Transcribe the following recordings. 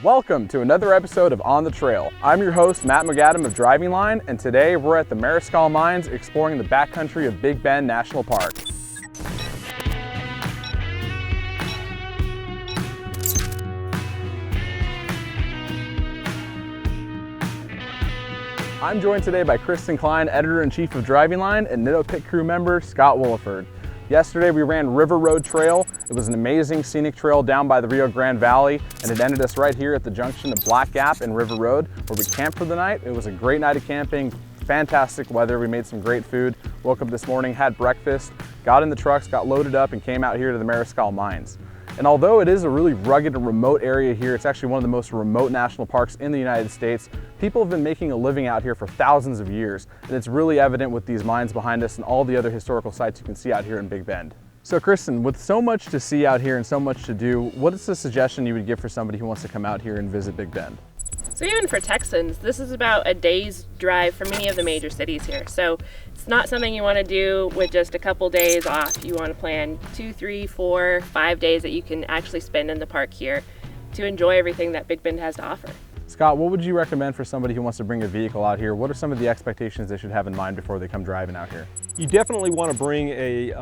Welcome to another episode of On the Trail. I'm your host, Matt Moghaddam of Driving Line, and today we're at the Mariscal Mines exploring the backcountry of Big Bend National Park. I'm joined today by Kristin Cline, Editor-in-Chief of Driving Line, and Nitto Pit Crew member Scott Willeford. Yesterday we ran River Road Trail. It was an amazing scenic trail down by the Rio Grande Valley, and it ended us right here at the junction of Black Gap and River Road, where we camped for the night. It was a great night of camping, fantastic weather. We made some great food, woke up this morning, had breakfast, got in the trucks, got loaded up, and came out here to the Mariscal Mines. And although it is a really rugged and remote area here, it's actually one of the most remote national parks in the United States. People have been making a living out here for thousands of years, and it's really evident with these mines behind us and all the other historical sites you can see out here in Big Bend. So Kristin, with so much to see out here and so much to do, what is the suggestion you would give for somebody who wants to come out here and visit Big Bend? So even for Texans, this is about a day's drive from many of the major cities here. So it's not something you want to do with just a couple days off. You want to plan 2, 3, 4, 5 days that you can actually spend in the park here to enjoy everything that Big Bend has to offer. Scott, what would you recommend for somebody who wants to bring a vehicle out here? What are some of the expectations they should have in mind before they come driving out here? You definitely want to bring a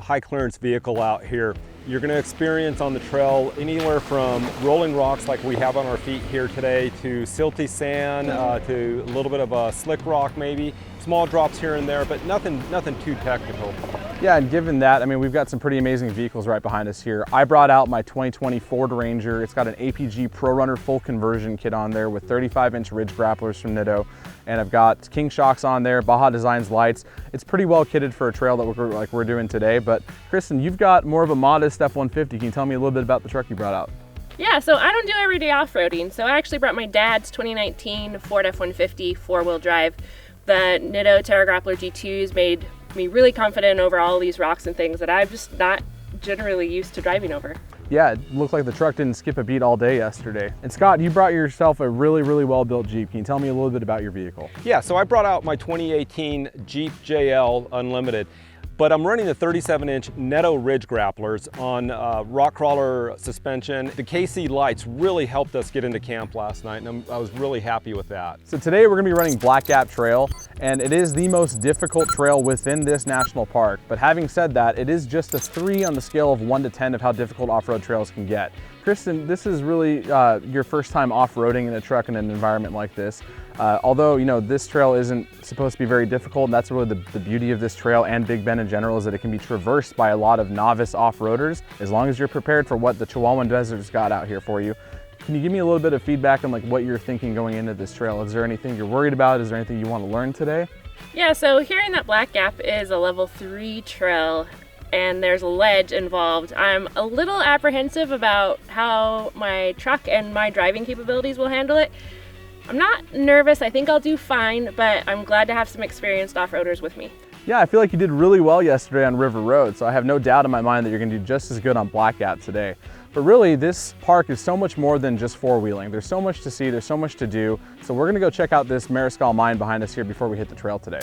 high clearance vehicle out here. You're going to experience on the trail anywhere from rolling rocks like we have on our feet here today to silty sand, to a little bit of a slick rock maybe. Small drops here and there, but nothing too technical. Yeah, and given that, I mean, we've got some pretty amazing vehicles right behind us here. I brought out my 2020 Ford Ranger. It's got an APG ProRunner full conversion kit on there with 35-inch Ridge Grapplers from Nitto. And I've got King shocks on there, Baja Designs lights. It's pretty well kitted for a trail that we're doing today. But Kristin, you've got more of a modest F-150. Can you tell me a little bit about the truck you brought out? Yeah, so I don't do everyday off-roading. So I actually brought my dad's 2019 Ford F150 four-wheel drive. The Nitto Terra Grappler G2s made me really confident over all these rocks and things that I'm just not generally used to driving over. Yeah, it looked like the truck didn't skip a beat all day yesterday. And Scott, you brought yourself a really well-built Jeep. Can you tell me a little bit about your vehicle? Yeah, so I brought out my 2018 Jeep JLU Unlimited, but I'm running the 37-inch Nitto Ridge Grapplers on rock crawler suspension. The KC lights really helped us get into camp last night, and I was really happy with that. So today we're gonna be running Black Gap Trail, and it is the most difficult trail within this national park. But having said that, it is just a 3 on the scale of 1 to 10 of how difficult off-road trails can get. Kristin, this is really your first time off-roading in a truck in an environment like this. Although, you know, this trail isn't supposed to be very difficult, and that's really the beauty of this trail and Big Bend in general, is that it can be traversed by a lot of novice off-roaders, as long as you're prepared for what the Chihuahuan Desert's got out here for you. Can you give me a little bit of feedback on like what you're thinking going into this trail? Is there anything you're worried about? Is there anything you want to learn today? Yeah, so hearing that Black Gap is a level 3 trail and there's a ledge involved, I'm a little apprehensive about how my truck and my driving capabilities will handle it. I'm not nervous, I think I'll do fine, but I'm glad to have some experienced off-roaders with me. Yeah, I feel like you did really well yesterday on River Road, so I have no doubt in my mind that you're gonna do just as good on Black Gap today. But really, this park is so much more than just four-wheeling. There's so much to see, there's so much to do. So we're gonna go check out this Mariscal mine behind us here before we hit the trail today.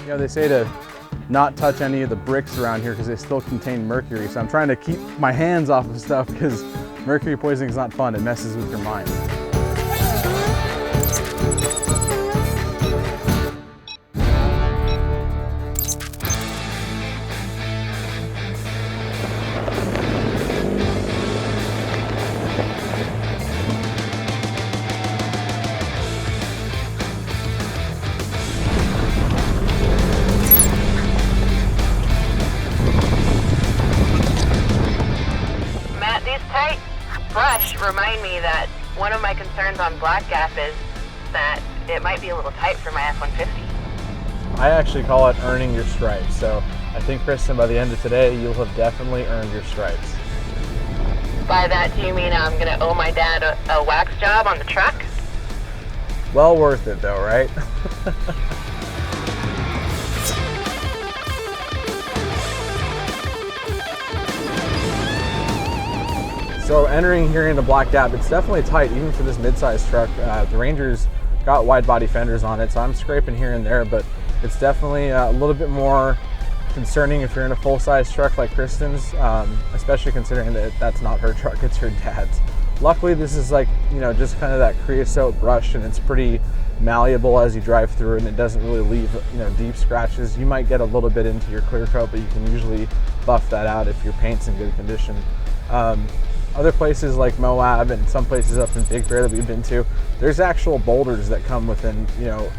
You know, they say to not touch any of the bricks around here because they still contain mercury. So I'm trying to keep my hands off of stuff because mercury poisoning is not fun. It messes with your mind. Remind me that one of my concerns on Black Gap is that it might be a little tight for my F-150. I actually call it earning your stripes. So I think, Kristin, by the end of today, you'll have definitely earned your stripes. By that, do you mean I'm going to owe my dad a wax job on the truck? Well worth it though, right? So entering here into Black Gap, it's definitely tight, even for this mid-sized truck. The Ranger's got wide body fenders on it, so I'm scraping here and there, but it's definitely a little bit more concerning if you're in a full-size truck like Kristin's, especially considering that that's not her truck, it's her dad's. Luckily, this is like, you know, just kind of that creosote brush, and it's pretty malleable as you drive through, and it doesn't really leave, you know, deep scratches. You might get a little bit into your clear coat, but you can usually buff that out if your paint's in good condition. Other places like Moab and some places up in Big Bear that we've been to, there's actual boulders that come within, you know,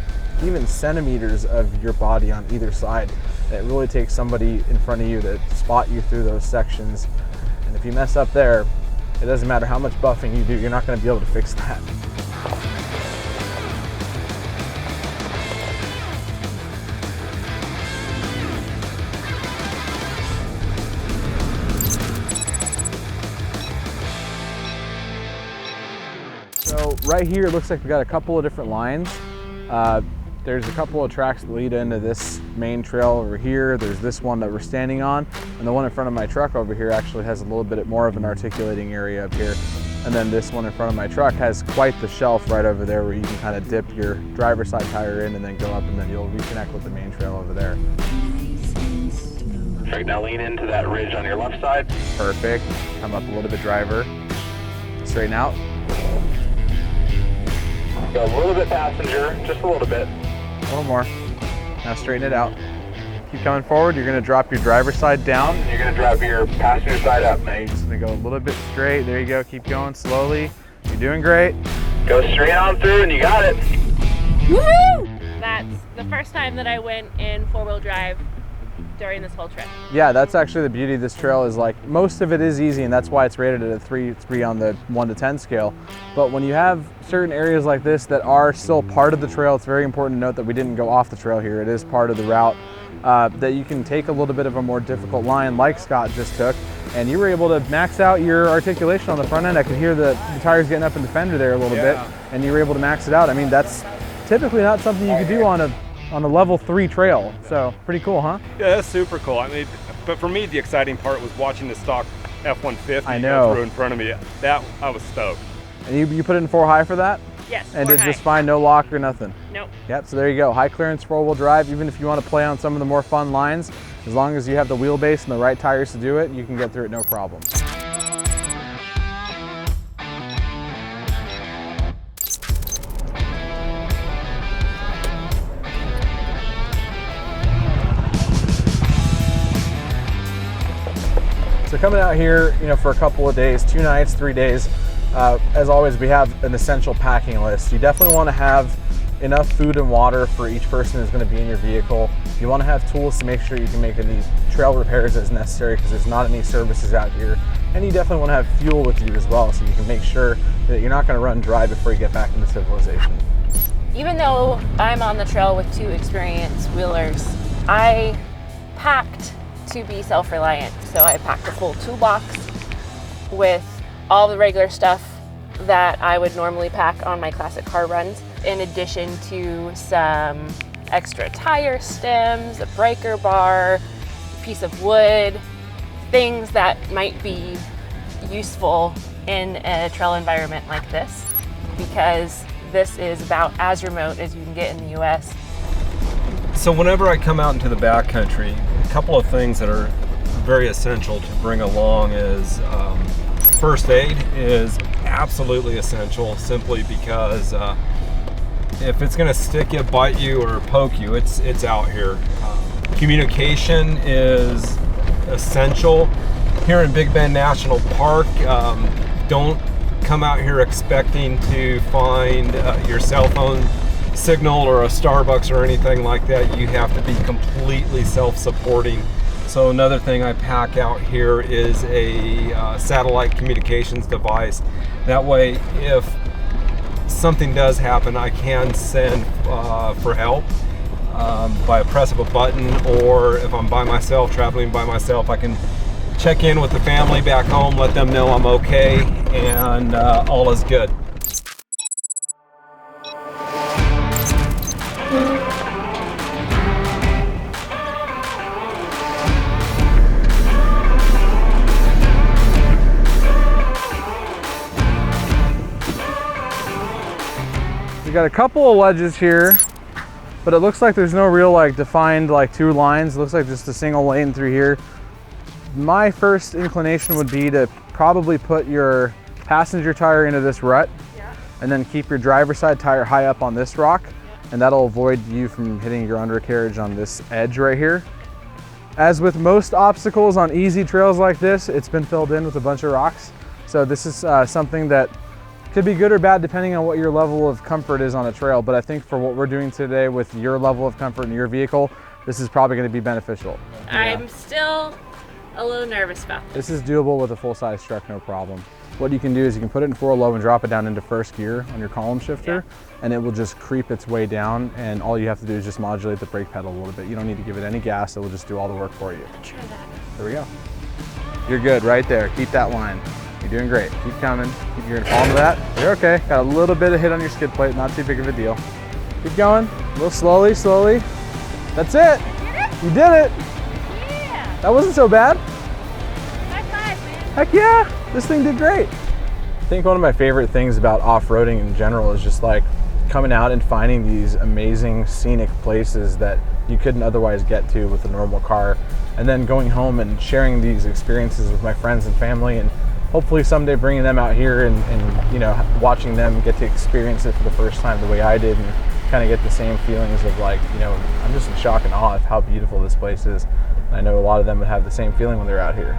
even centimeters of your body on either side. And it really takes somebody in front of you to spot you through those sections. And if you mess up there, it doesn't matter how much buffing you do, you're not going to be able to fix that. So right here, it looks like we got a couple of different lines. There's a couple of tracks that lead into this main trail over here. There's this one that we're standing on, and the one in front of my truck over here actually has a little bit more of an articulating area up here. And then this one in front of my truck has quite the shelf right over there where you can kind of dip your driver's side tire in and then go up, and then you'll reconnect with the main trail over there. Perfect, now lean into that ridge on your left side. Perfect. Come up a little bit, driver. Straighten out. Go a little bit passenger, just a little bit. A little more. Now straighten it out. Keep coming forward. You're going to drop your driver's side down. You're going to drop your passenger side up, mate. Just going to go a little bit straight. There you go. Keep going slowly. You're doing great. Go straight on through and you got it. Woohoo! That's the first time that I went in four-wheel drive during this whole trip. Yeah, that's actually the beauty of this trail, is like most of it is easy, and that's why it's rated at a 3 on the 1 to 10 scale. But when you have certain areas like this that are still part of the trail, it's very important to note that we didn't go off the trail here. It is part of the route, that you can take a little bit of a more difficult line like Scott just took, and you were able to max out your articulation on the front end. I could hear the tires getting up in the fender there a little bit, and you were able to max it out. I mean, that's typically not something you could do on a level 3 trail. So pretty cool, huh? Yeah, that's super cool. I mean, but for me, the exciting part was watching the stock F150 I know. go through in front of me. That, I was stoked. And you put it in 4 high for that? Yes. And did high. just fine, no lock or nothing? Nope. Yep, so there you go. High clearance 4-wheel drive. Even if you want to play on some of the more fun lines, as long as you have the wheelbase and the right tires to do it, you can get through it no problem. So coming out here, you know, for a couple of days, 2 nights, 3 days, as always, we have an essential packing list. You definitely want to have enough food and water for each person who's going to be in your vehicle. You want to have tools to make sure you can make any trail repairs as necessary, because there's not any services out here. And you definitely want to have fuel with you as well, so you can make sure that you're not going to run dry before you get back into civilization. Even though I'm on the trail with 2 experienced wheelers, I packed to be self-reliant. So I packed a full toolbox with all the regular stuff that I would normally pack on my classic car runs, in addition to some extra tire stems, a breaker bar, a piece of wood, things that might be useful in a trail environment like this, because this is about as remote as you can get in the US. So whenever I come out into the backcountry, a couple of things that are very essential to bring along is first aid is absolutely essential, simply because if it's going to stick you, bite you, or poke you, it's out here. Communication is essential. Here in Big Bend National Park, don't come out here expecting to find your cell phone signal or a Starbucks or anything like that. You have to be completely self-supporting. So another thing I pack out here is a satellite communications device. That way, if something does happen, I can send for help by a press of a button, or if I'm by myself, traveling by myself, I can check in with the family back home, let them know I'm okay, and all is good. got a couple of ledges here, but it looks like there's no real like defined like two lines. It looks like just a single lane through here. My first inclination would be to probably put your passenger tire into this rut, and then keep your driver's side tire high up on this rock, and that'll avoid you from hitting your undercarriage on this edge right here. As with most obstacles on easy trails like this, it's been filled in with a bunch of rocks. So this is something that could be good or bad depending on what your level of comfort is on a trail, but I think for what we're doing today with your level of comfort in your vehicle, this is probably going to be beneficial. I'm still a little nervous about this. This is doable with a full-size truck, no problem. What you can do is you can put it in 4 low and drop it down into first gear on your column shifter, and it will just creep its way down, and all you have to do is just modulate the brake pedal a little bit. You don't need to give it any gas, it will just do all the work for you. I'll try that. There we go. You're good right there. Keep that line. You're doing great. Keep coming. You're gonna fall into that. You're okay. Got a little bit of hit on your skid plate, not too big of a deal. Keep going. A little slowly, slowly. That's it. You did it. Yeah. That wasn't so bad. High five, man. Heck yeah. This thing did great. I think one of my favorite things about off-roading in general is just like coming out and finding these amazing scenic places that you couldn't otherwise get to with a normal car, and then going home and sharing these experiences with my friends and family, and hopefully someday bringing them out here and you know, watching them get to experience it for the first time the way I did, and kind of get the same feelings of like, you know, I'm just in shock and awe of how beautiful this place is. And I know a lot of them would have the same feeling when they're out here.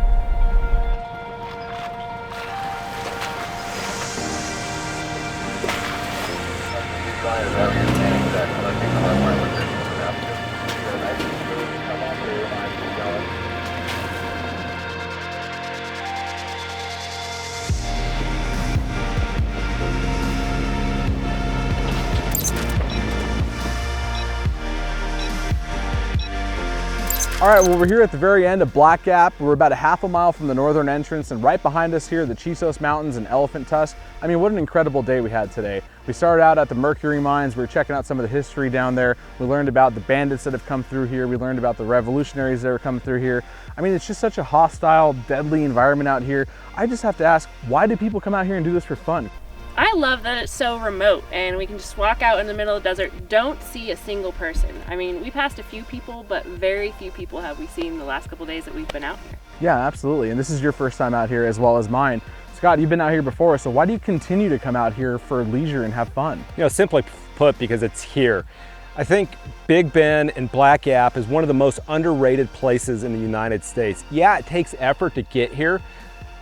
All right, well, we're here at the very end of Black Gap. We're about a half a mile from the northern entrance, and right behind us here, the Chisos Mountains and Elephant Tusk. I mean, what an incredible day we had today. We started out at the Mercury Mines. We were checking out some of the history down there. We learned about the bandits that have come through here. We learned about the revolutionaries that are coming through here. I mean, it's just such a hostile, deadly environment out here. I just have to ask, why do people come out here and do this for fun? I love that it's so remote and we can just walk out in the middle of the desert, don't see a single person. I mean, we passed a few people, but very few people have we seen the last couple of days that we've been out here. Yeah, absolutely. And this is your first time out here as well as mine. Scott, you've been out here before, so why do you continue to come out here for leisure and have fun? You know, simply put, because it's here. I think Big Bend and Black Gap is one of the most underrated places in the United States. Yeah, it takes effort to get here,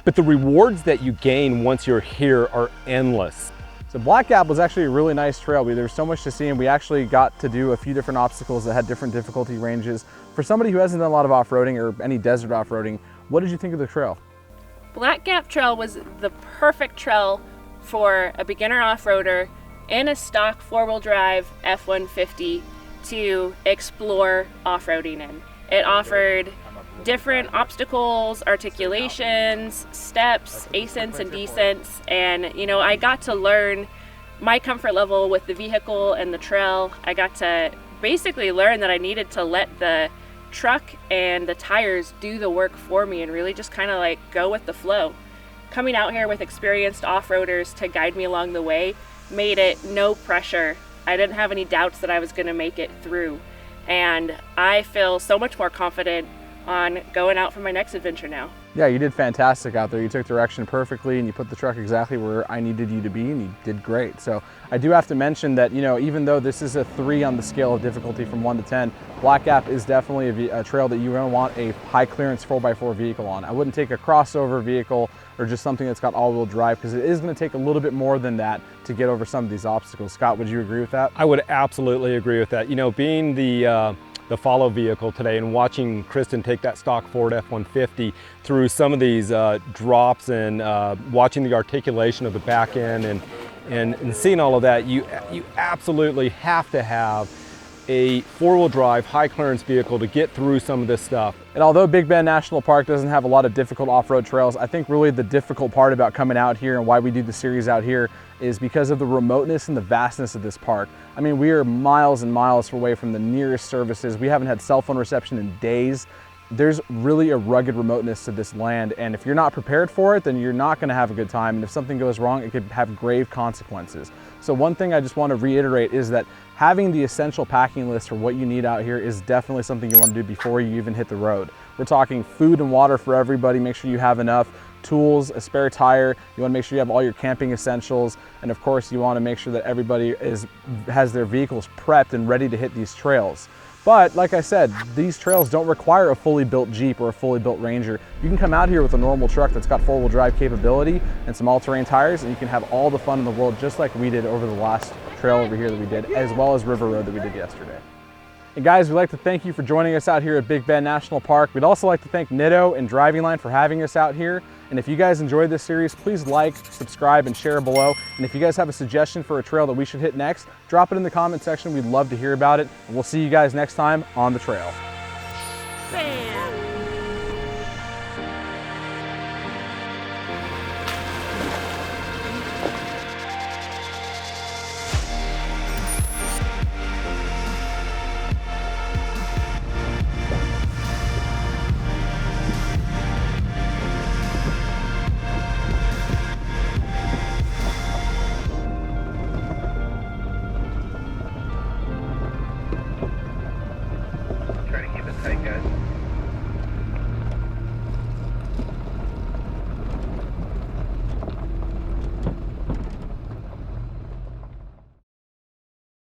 but the rewards that you gain once you're here are endless. So Black Gap was actually a really nice trail. There was so much to see, and we actually got to do a few different obstacles that had different difficulty ranges. For somebody who hasn't done a lot of off-roading or any desert off-roading, what did you think of the trail? Black Gap Trail was the perfect trail for a beginner off-roader and a stock four-wheel drive F150 to explore off-roading in. It offered different obstacles, articulations, steps, ascents and descents, and you know, I got to learn my comfort level with the vehicle and the trail. I got to basically learn that I needed to let the truck and the tires do the work for me and really just kind of like go with the flow. Coming out here with experienced off-roaders to guide me along the way made it no pressure. I didn't have any doubts that I was going to make it through, and I feel so much more confident on going out for my next adventure now. Yeah, you did fantastic out there. You took direction perfectly and you put the truck exactly where I needed you to be, and you did great. So I do have to mention that, you know, even though this is a 3 on the scale of difficulty from 1 to 10, Black Gap is definitely a trail that you're going to want a high clearance 4x4 vehicle on. I wouldn't take a crossover vehicle or just something that's got all-wheel drive, because it is going to take a little bit more than that to get over some of these obstacles. Scott, would you agree with that? I would absolutely agree with that. You know, being the follow vehicle today and watching Kristin take that stock Ford F150 through some of these drops and watching the articulation of the back end and seeing all of that, you absolutely have to have a four-wheel drive, high clearance vehicle to get through some of this stuff. And although Big Bend National Park doesn't have a lot of difficult off-road trails, I think really the difficult part about coming out here and why we do the series out here is because of the remoteness and the vastness of this park. I mean, we are miles and miles away from the nearest services. We haven't had cell phone reception in days. there's really a rugged remoteness to this land, and if you're not prepared for it, then you're not going to have a good time, and if something goes wrong, it could have grave consequences. So one thing I just want to reiterate is that having the essential packing list for what you need out here is definitely something you want to do before you even hit the road. We're talking food and water for everybody. Make sure you have enough tools, a spare tire. You want to make sure you have all your camping essentials, and of course you want to make sure that everybody has their vehicles prepped and ready to hit these trails. But like I said, these trails don't require a fully built Jeep or a fully built Ranger. You can come out here with a normal truck that's got four-wheel drive capability and some all-terrain tires, and you can have all the fun in the world just like we did over the last trail over here that we did, as well as River Road that we did yesterday. And guys, we'd like to thank you for joining us out here at Big Bend National Park. We'd also like to thank Nitto and Driving Line for having us out here. And if you guys enjoyed this series, please like, subscribe, and share below. And if you guys have a suggestion for a trail that we should hit next, drop it in the comment section. We'd love to hear about it. And we'll see you guys next time on the trail. Bam!